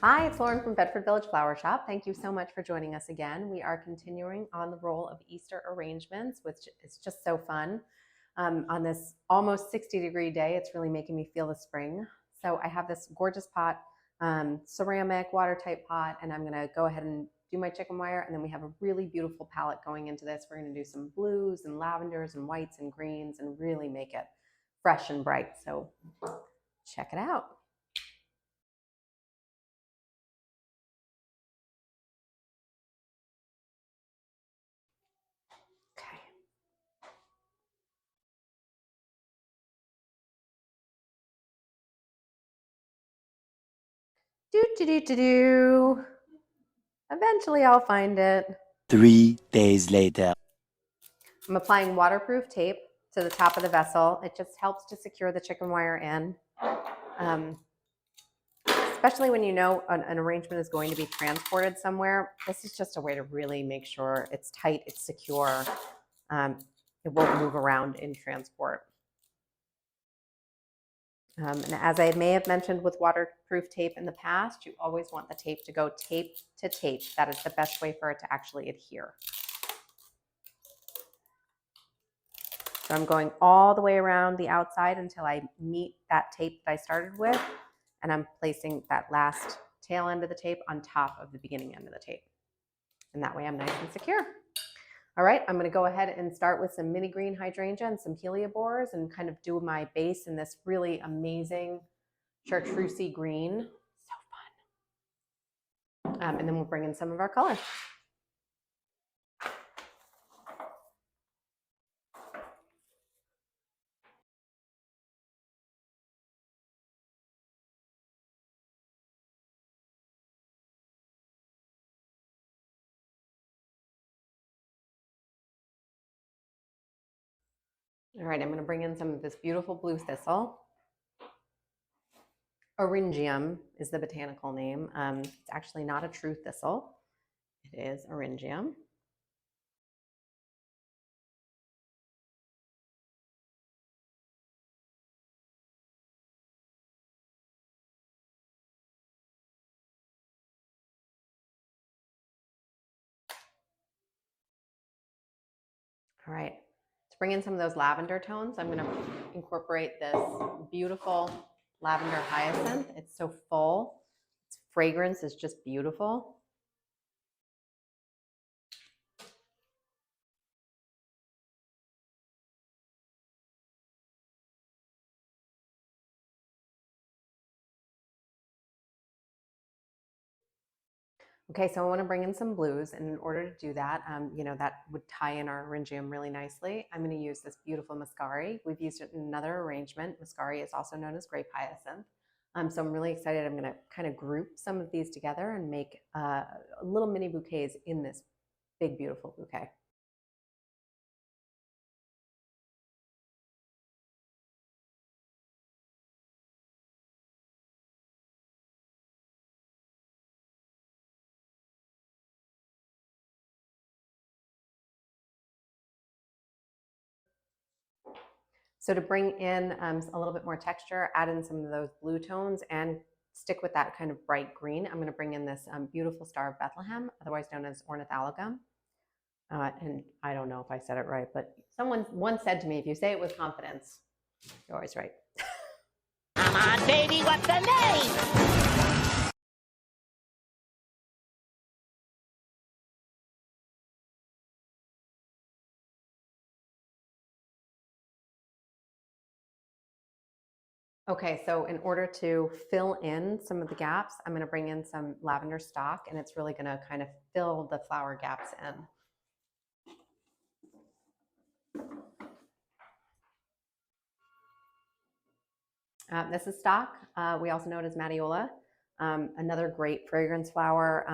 Hi, it's Lauren from Bedford Village Flower Shop. Thank you so much for joining us again. We are continuing on the roll of Easter arrangements, which is just so fun. On this almost 60-degree day, it's really making me feel the spring. So I have this gorgeous pot, ceramic, watertight pot, and I'm gonna go ahead and do my chicken wire, and then we have a really beautiful palette going into this. We're gonna do some blues and lavenders and whites and greens and really make it fresh and bright. So check it out. Okay. Do. Eventually I'll find it. 3 days later. I'm applying waterproof tape to the top of the vessel. It just helps to secure the chicken wire in. Especially when you know an arrangement is going to be transported somewhere. This is just a way to really make sure it's tight, it's secure. It won't move around in transport. And as I may have mentioned with waterproof tape in the past, you always want the tape to go tape to tape. That is the best way for it to actually adhere. So I'm going all the way around the outside until I meet that tape that I started with, and I'm placing that last tail end of the tape on top of the beginning end of the tape. And that way I'm nice and secure. All right, I'm gonna go ahead and start with some mini green hydrangea and some heliobores and kind of do my base in this really amazing chartreusey green. So fun. And then we'll bring in some of our color. All right, I'm gonna bring in some of this beautiful blue thistle. Orangium is the botanical name. It's actually not a true thistle. It is orangium. All right, to bring in some of those lavender tones, I'm gonna incorporate this beautiful lavender hyacinth. It's so full. Its fragrance is just beautiful. Okay, so I want to bring in some blues, and in order to do that, that would tie in our orangium really nicely. I'm going to use this beautiful muscari. We've used it in another arrangement. Muscari is also known as grape hyacinth. So I'm really excited. I'm going to kind of group some of these together and make little mini bouquets in this big, beautiful bouquet. So to bring in a little bit more texture, add in some of those blue tones and stick with that kind of bright green. I'm going to bring in this beautiful Star of Bethlehem, otherwise known as ornithalagum. And I don't know if I said it right, but someone once said to me, if you say it with confidence, you're always right. Come on, baby, what's the name? Okay, so in order to fill in some of the gaps, I'm going to bring in some lavender stock, and it's really going to kind of fill the flower gaps in. This is stock. We also know it as Matiola. Another great fragrance flower,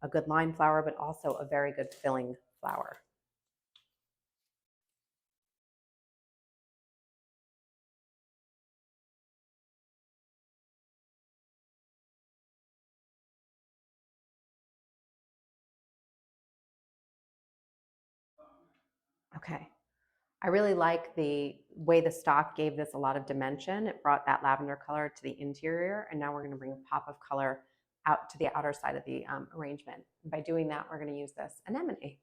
a good lime flower, but also a very good filling flower. Okay. I really like the way the stock gave this a lot of dimension. It brought that lavender color to the interior, and now we're going to bring a pop of color out to the outer side of the arrangement. And by doing that, we're going to use this anemone.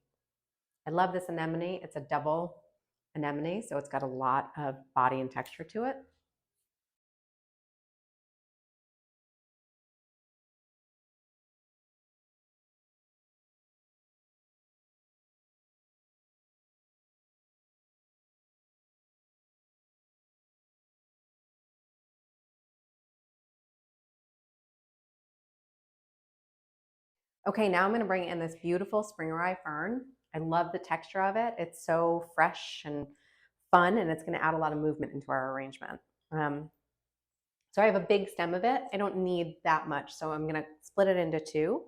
I love this anemone. It's a double anemone, so it's got a lot of body and texture to it. Okay, now I'm going to bring in this beautiful spring rye fern. I love the texture of it. It's so fresh and fun, and it's going to add a lot of movement into our arrangement. So I have a big stem of it. I don't need that much, so I'm going to split it into two.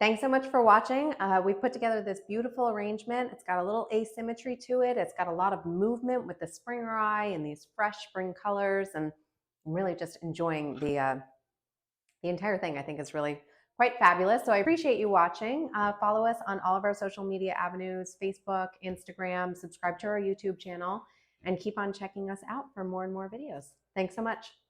Thanks so much for watching. We put together this beautiful arrangement. It's got a little asymmetry to it. It's got a lot of movement with the spring rye and these fresh spring colors, and I'm really just enjoying the entire thing. I think is really quite fabulous. So I appreciate you watching. Follow us on all of our social media avenues, Facebook, Instagram, subscribe to our YouTube channel, and keep on checking us out for more and more videos. Thanks so much.